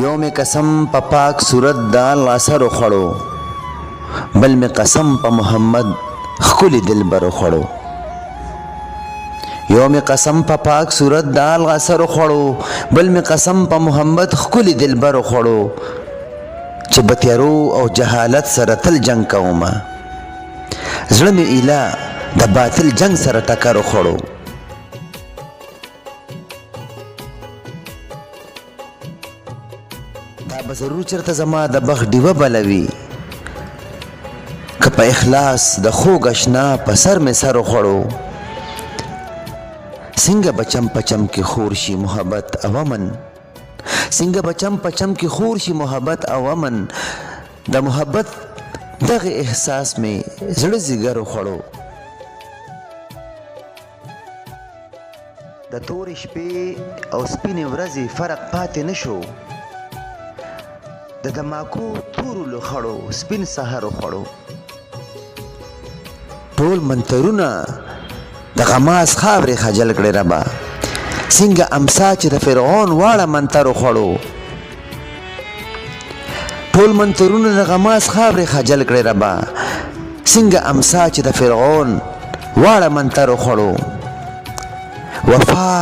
یو می قسم په پاک صورت د الله سره خوړو، بل می قسم په محمد ښکلي دلبرو خوړو. یو می قسم په پاک صورت د الله سره خوړو، بل می قسم په محمد ښکلي دلبرو خوړو. چې به تیارو او جهالت سره تل جنگ کومه، زړه مې ایله د باطل جنگ سره ټکر خوړو. دا به ضرور چرته زما د بخت ډیوه بلوي، که په اخلاص د خوږ اشنا په سر مې سر خوړو. څنګه بچم پچم کې خور شي محبت او امن، څنګه بچم پچم کې خور شي محبت او امن. د محبت دغه احساس مې زړه ځیګر خوړو. د تورې شپې او سپینې ورځې فرق پاتې نشو، د دماکو تورو لخړو سپین سحر خوړو. ټول منترونه د غماز خاورې خجل کړې ربا، څنګه امسا چې د فرعون واړه منتر خوړو. ټول منترونه د غماز خاورې خجل کړې ربا، څنګه امسا چې د فرعون واړه منتر خوړو. وفا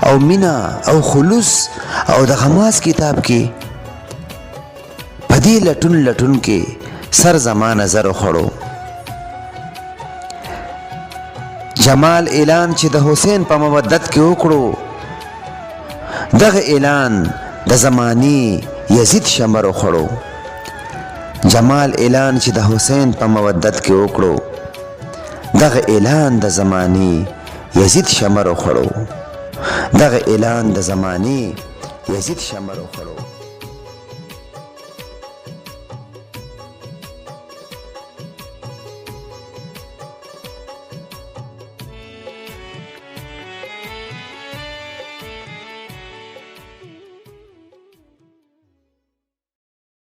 او مینا او خلوص او د غماز کتاب کې پدې لټون لټون کې سر زما نظر خوړو. جمال اعلان چې د حسین په مودت کې وکړو، دغه اعلان د زمانی یزید شمر خوړو. جمال اعلان چې د حسین په مودت کې وکړو، دغه اعلان د زمانی یزید شمر خوړو. دغه اعلان د زمانی یزید شمر خوړو.